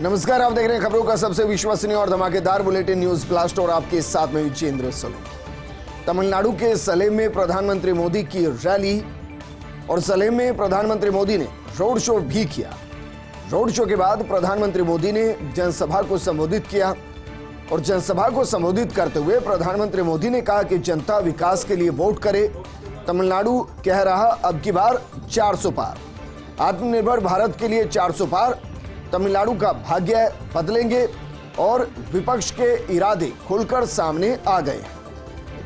नमस्कार, आप देख रहे हैं खबरों का सबसे विश्वसनीय और धमाकेदार बुलेटिन न्यूज ब्लास्ट और आपके साथ में विजेंद्र सोलंकी। तमिलनाडु के सलेम में प्रधानमंत्री मोदी की रैली और सलेम में प्रधानमंत्री मोदी ने रोड शो भी किया। रोड शो के बाद प्रधानमंत्री मोदी ने जनसभा को संबोधित किया और जनसभा को संबोधित करते हुए प्रधानमंत्री मोदी ने कहा कि जनता विकास के लिए वोट करे। तमिलनाडु कह रहा अब की बार 400 पार, आत्मनिर्भर भारत के लिए 400 पार, तमिलनाडु का भाग्य बदलेंगे और विपक्ष के इरादे खुलकर सामने आ गए।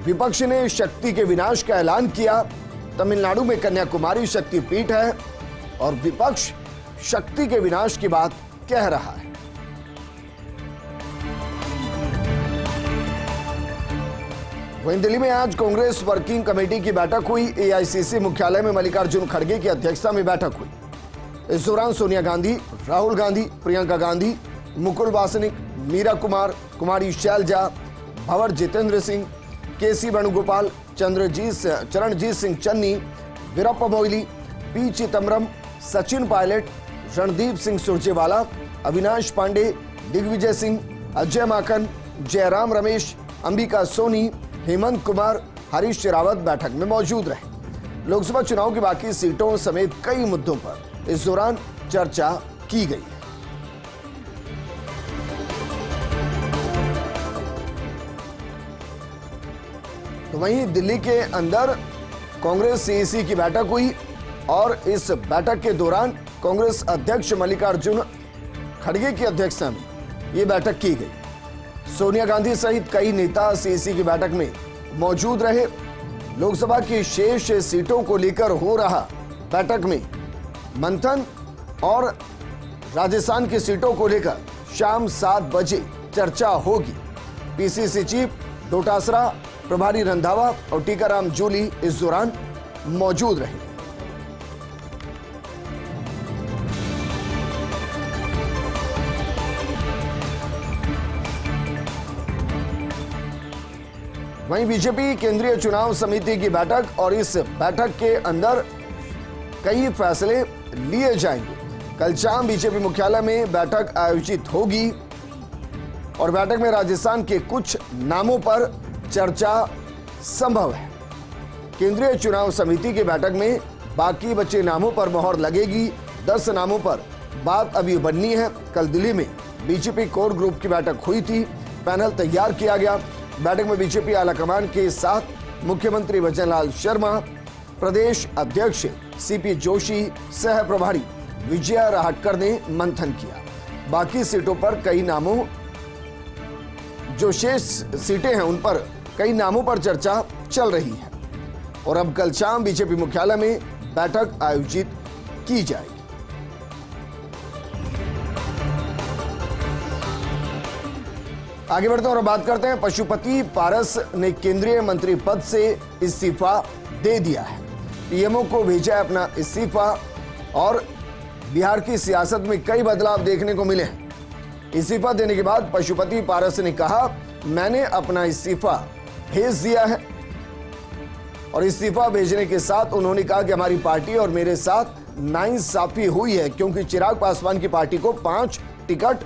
विपक्ष ने शक्ति के विनाश का ऐलान किया। तमिलनाडु में कन्याकुमारी शक्ति पीठ है और विपक्ष शक्ति के विनाश की बात कह रहा है। वहीं दिल्ली में आज कांग्रेस वर्किंग कमेटी की बैठक हुई। एआईसीसी मुख्यालय में मल्लिकार्जुन खड़गे की अध्यक्षता में बैठक हुई। इस दौरान सोनिया गांधी, राहुल गांधी, प्रियंका गांधी, मुकुल वासनिक, मीरा कुमार, कुमारी शैलजा, भंवर जितेंद्र सिंह, केसी वेणुगोपाल, चरणजीत सिंह चन्नी, वीरप्पा मोइली, पी चिदम्बरम, सचिन पायलट, रणदीप सिंह सुरजेवाला, अविनाश पांडे, दिग्विजय सिंह, अजय माकन, जयराम रमेश, अंबिका सोनी, हेमंत कुमार, हरीश रावत बैठक में मौजूद रहे। लोकसभा चुनाव की बाकी सीटों समेत कई मुद्दों पर इस दौरान चर्चा की गई। तो वहीं दिल्ली के अंदर कांग्रेस सीईसी की बैठक हुई और इस बैठक के दौरान कांग्रेस अध्यक्ष मल्लिकार्जुन खड़गे की अध्यक्षता में यह बैठक की गई। सोनिया गांधी सहित कई नेता सीईसी की बैठक में मौजूद रहे। लोकसभा की शेष सीटों को लेकर हो रहा बैठक में मंथन और राजस्थान की सीटों को लेकर शाम 7 बजे चर्चा होगी। पीसीसी चीफ डोटासरा, प्रभारी रंधावा और टीकाराम जूली इस दौरान मौजूद रहेंगे। वहीं बीजेपी केंद्रीय चुनाव समिति की बैठक और इस बैठक के अंदर कई फैसले लिए जाएंगे। कल शाम बीजेपी मुख्यालय में बैठक आयोजित होगी और बैठक में राजस्थान के कुछ नामों पर चर्चा संभव है। केंद्रीय चुनाव समिति की बैठक में बाकी बचे नामों पर मोहर लगेगी। 10 नामों पर बात अभी बननी है। कल दिल्ली में बीजेपी कोर ग्रुप की बैठक हुई थी। पैनल तैयार किया गया। बैठक में बीजेपी आलाकमान के साथ मुख्यमंत्री भजनलाल शर्मा, प्रदेश अध्यक्ष सीपी जोशी, सह प्रभारी विजया राहटकर ने मंथन किया। बाकी सीटों पर कई नामों, जो शेष सीटें हैं उन पर कई नामों पर चर्चा चल रही है और अब कल शाम बीजेपी मुख्यालय में बैठक आयोजित की जाएगी। आगे बढ़ते हैं और बात करते हैं। पशुपति पारस ने केंद्रीय मंत्री पद से इस्तीफा दे दिया है। पीएमओ को भेजा है अपना इस्तीफा और बिहार की सियासत में कई बदलाव देखने को मिले हैं। इस्तीफा देने के बाद पशुपति पारस ने कहा, मैंने अपना इस्तीफा भेज दिया है और इस्तीफा भेजने के साथ उन्होंने कहा कि हमारी पार्टी और मेरे साथ नाइंसाफी हुई है क्योंकि चिराग पासवान की पार्टी को 5 टिकट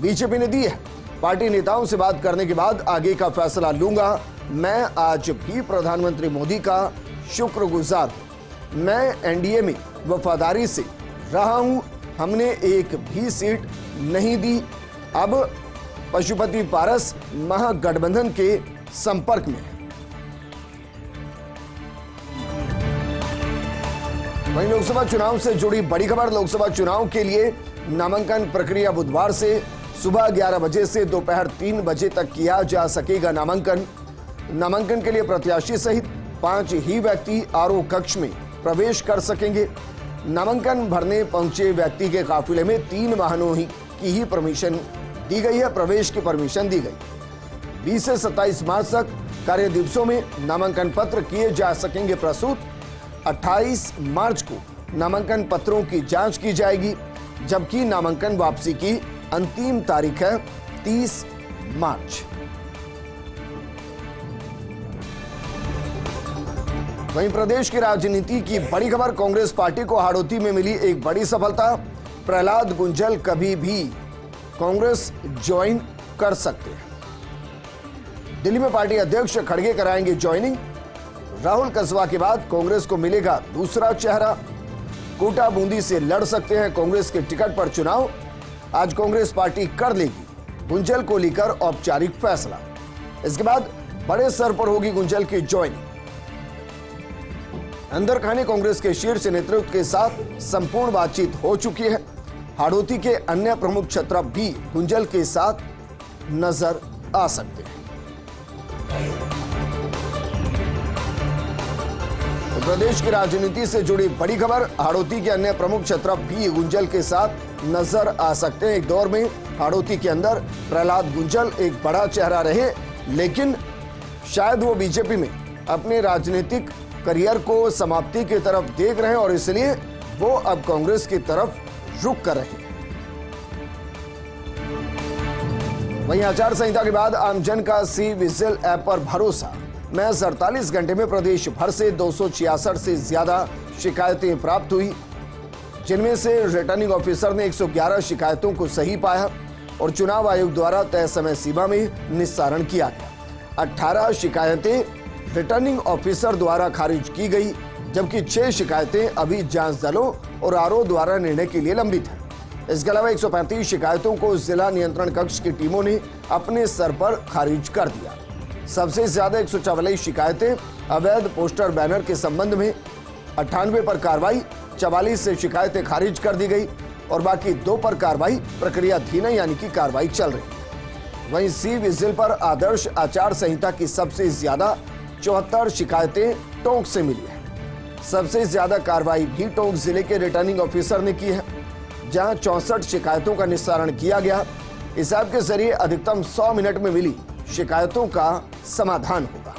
बीजेपी ने दी है। पार्टी नेताओं से बात करने के बाद आगे का फैसला लूंगा। मैं आज भी प्रधानमंत्री मोदी का शुक्रगुजार हूं। मैं एनडीए में वफादारी से रहा हूं। हमने एक भी सीट नहीं दी। अब पशुपति पारस महागठबंधन के संपर्क में है। वहीं लोकसभा चुनाव से जुड़ी बड़ी खबर। लोकसभा चुनाव के लिए नामांकन प्रक्रिया बुधवार से सुबह 11 बजे से दोपहर 3 बजे तक किया जा सकेगा नामांकन। नामांकन के लिए प्रत्याशी सहित 5 ही व्यक्ति आरओ कक्ष में प्रवेश कर सकेंगे। नामांकन भरने पहुंचे व्यक्ति के काफिले में 3 वाहनों की ही परमिशन दी गई है, प्रवेश की परमिशन दी गई। 20 से 27 मार्च तक कार्य दिवसों में नामांकन पत्र किए जा सकेंगे प्रस्तुत। 28 मार्च को नामांकन पत्रों की जांच की जाएगी, जबकि नामांकन वापसी की अंतिम तारीख है 30 मार्च। वहीं प्रदेश की राजनीति की बड़ी खबर। कांग्रेस पार्टी को हाड़ौती में मिली एक बड़ी सफलता। प्रहलाद गुंजल कभी भी कांग्रेस ज्वाइन कर सकते हैं। दिल्ली में पार्टी अध्यक्ष खड़गे कराएंगे ज्वाइनिंग। राहुल कसवा के बाद कांग्रेस को मिलेगा दूसरा चेहरा। कोटा बूंदी से लड़ सकते हैं कांग्रेस के टिकट पर चुनाव। आज कांग्रेस पार्टी कर लेगी गुंजल को लेकर औपचारिक फैसला। इसके बाद बड़े स्तर पर होगी गुंजल की ज्वाइनिंग। अंदर खाने कांग्रेस के शीर्ष नेतृत्व के साथ संपूर्ण बातचीत हो चुकी है। हाड़ौती के अन्य प्रमुख छत्र भी गुंजल के साथ नजर आ सकते हैं। तो प्रदेश की राजनीति से जुड़ी बड़ी खबर, हाड़ौती के अन्य प्रमुख छत्र भी गुंजल के साथ नजर आ सकते हैं। एक दौर में हाड़ौती के अंदर प्रहलाद गुंजल एक बड़ा चेहरा रहे, लेकिन शायद वो बीजेपी में अपने राजनीतिक करियर को समाप्ति की तरफ देख रहे हैं और इसलिए वो अब कांग्रेस की तरफ रुख कर रहे हैं। वहीं आचार संहिता के बाद आमजन का सी विजिल ऐप पर भरोसा। महज 48 घंटे में प्रदेश भर से 266 से ज्यादा शिकायतें प्राप्त हुई, जिनमें से रिटर्निंग ऑफिसर ने 111 शिकायतों को सही पाया और चुनाव आयोग द्वारा तय समय सीमा में निस्तारण किया गया। 18 शिकायतें रिटर्निंग ऑफिसर द्वारा खारिज की गई, जबकि 6 शिकायतें अभी जांच दलों और आरओ द्वारा निर्णय के लिए लंबित है। इसके अलावा 135 शिकायतों को जिला नियंत्रण कक्ष की टीमों ने अपने स्तर पर खारिज कर दिया। सबसे ज्यादा 144 शिकायतें अवैध पोस्टर बैनर के संबंध में, 98 पर कार्रवाई, 44 से शिकायतें खारिज कर दी गई और बाकी 2 पर कार्रवाई प्रक्रियाधीन है, यानी कि कार्रवाई चल रही है। वहीं सी विजिल पर आदर्श आचार संहिता की सबसे ज्यादा 74 शिकायतें टोंक से मिली है। सबसे ज्यादा कार्रवाई भी टोंक जिले के रिटर्निंग ऑफिसर ने की है, जहां 64 शिकायतों का निस्तारण किया गया। इस ऐप के जरिए अधिकतम 100 मिनट में मिली शिकायतों का समाधान होगा।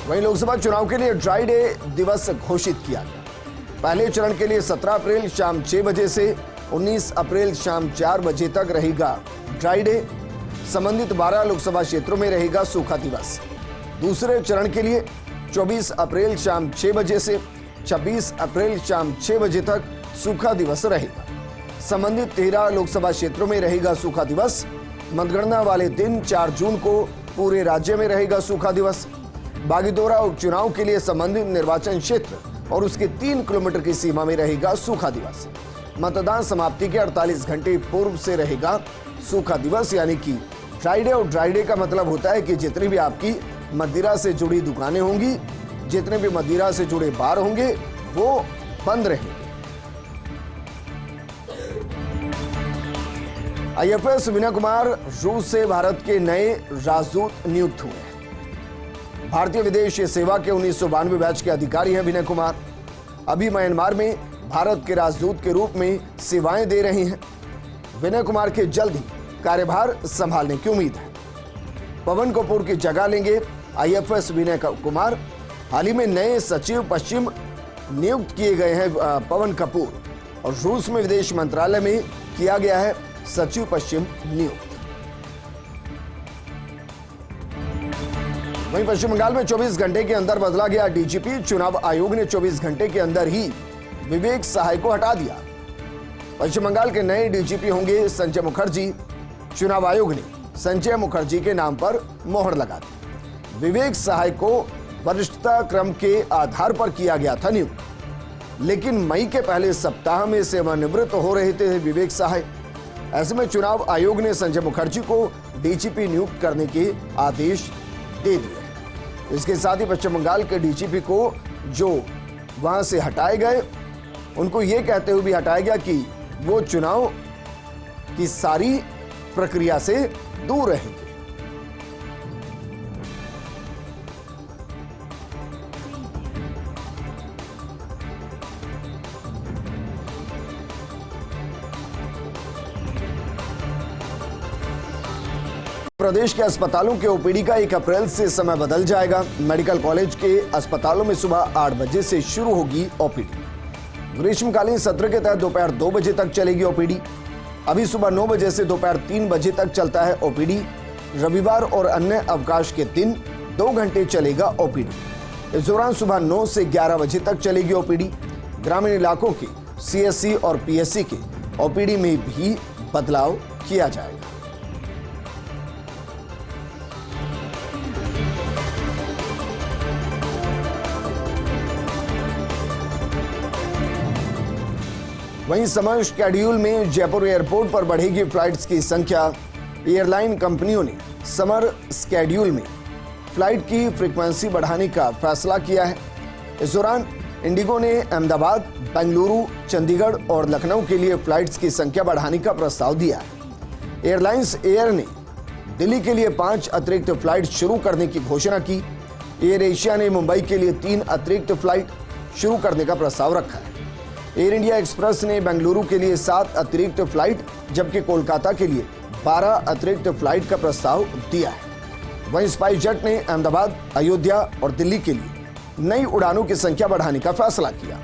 वहीं लोकसभा चुनाव के लिए ड्राई डे दिवस घोषित किया गया। पहले चरण के लिए 17 अप्रैल शाम 6 बजे से 19 अप्रैल शाम 4 बजे तक रहेगा ड्राई डे। संबंधित 12 लोकसभा क्षेत्रों में रहेगा सूखा दिवस। दूसरे चरण के लिए 24 अप्रैल शाम 6 बजे से 26 अप्रैल शाम 6 बजे तक सूखा दिवस रहेगा। संबंधित 13 लोकसभा क्षेत्रों में रहेगा सूखा दिवस। मतगणना वाले दिन 4 जून को पूरे राज्य में रहेगा सूखा दिवस। बागीदोरा उपचुनाव के लिए संबंधित निर्वाचन क्षेत्र और उसके 3 किलोमीटर की सीमा में रहेगा सूखा दिवस। मतदान समाप्ति के 48 घंटे पूर्व से रहेगा सूखा दिवस, यानी कि ड्राई डे। और ड्राई डे का मतलब होता है कि जितनी भी आपकी मदिरा से जुड़ी दुकानें होंगी, जितने भी मदिरा से जुड़े बार होंगे, वो बंद रहेंगे। आईएफएस विनय कुमार रूस से भारत के नए राजदूत नियुक्त हुए। भारतीय विदेश सेवा के 1992 बैच के अधिकारी हैं विनय कुमार। अभी म्यांमार में भारत के राजदूत के रूप में सेवाएं दे रहे हैं। विनय कुमार के जल्द ही कार्यभार संभालने की उम्मीद है। पवन कपूर की जगह लेंगे आईएफएस विनय कुमार। हाल ही में नए सचिव पश्चिम नियुक्त किए गए हैं पवन कपूर, और रूस में विदेश मंत्रालय में किया गया है सचिव पश्चिम नियुक्त। वहीं पश्चिम बंगाल में 24 घंटे के अंदर बदला गया डीजीपी। चुनाव आयोग ने 24 घंटे के अंदर ही विवेक सहाय को हटा दिया। पश्चिम बंगाल के नए डीजीपी होंगे संजय मुखर्जी। चुनाव आयोग ने संजय मुखर्जी के नाम पर मोहर लगा दी। विवेक सहाय को वरिष्ठता क्रम के आधार पर किया गया था नियुक्त, लेकिन मई के पहले सप्ताह में सेवानिवृत्त हो रहे थे विवेक सहाय। ऐसे में चुनाव आयोग ने संजय मुखर्जी को डीजीपी नियुक्त करने के आदेश दे दिए। इसके साथ ही पश्चिम बंगाल के डीजीपी को जो वहां से हटाए गए, उनको यह कहते हुए भी हटाया गया कि वो चुनाव की सारी प्रक्रिया से दूर रहेंगे। प्रदेश के अस्पतालों के ओपीडी का 1 अप्रैल से समय बदल जाएगा। मेडिकल कॉलेज के अस्पतालों में सुबह 8 बजे से शुरू होगी ओपीडी। ग्रीष्मकालीन सत्र के तहत दोपहर 2 बजे तक चलेगी ओपीडी। अभी सुबह 9 बजे से दोपहर 3 बजे तक चलता है ओपीडी। रविवार और अन्य अवकाश के दिन 2 घंटे चलेगा ओपीडी। इस दौरान सुबह 9 से 11 बजे तक चलेगी ओपीडी। ग्रामीण इलाकों के सीएससी और पीएससी के ओपीडी में भी बदलाव किया जाएगा। वहीं समर शेड्यूल में जयपुर एयरपोर्ट पर बढ़ेगी फ्लाइट्स की संख्या। एयरलाइन कंपनियों ने समर शेड्यूल में फ्लाइट की फ्रीक्वेंसी बढ़ाने का फैसला किया है। इस दौरान इंडिगो ने अहमदाबाद, बेंगलुरु, चंडीगढ़ और लखनऊ के लिए फ्लाइट्स की संख्या बढ़ाने का प्रस्ताव दिया है। एयरलाइंस एयर ने दिल्ली के लिए 5 अतिरिक्त फ्लाइट शुरू करने की घोषणा की। एयर एशिया ने मुंबई के लिए 3 अतिरिक्त फ्लाइट शुरू करने का प्रस्ताव रखा है। एयर इंडिया एक्सप्रेस ने बेंगलुरु के लिए 7 अतिरिक्त फ्लाइट, जबकि कोलकाता के लिए 12 अतिरिक्त फ्लाइट का प्रस्ताव दिया है। वहीं स्पाइस जेट ने अहमदाबाद, अयोध्या और दिल्ली के लिए नई उड़ानों की संख्या बढ़ाने का फैसला किया।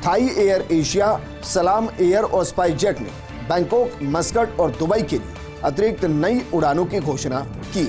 थाई एयर एशिया, सलाम एयर और स्पाइस जेट ने बैंकॉक, मस्कट और दुबई के लिए अतिरिक्त नई उड़ानों की घोषणा की।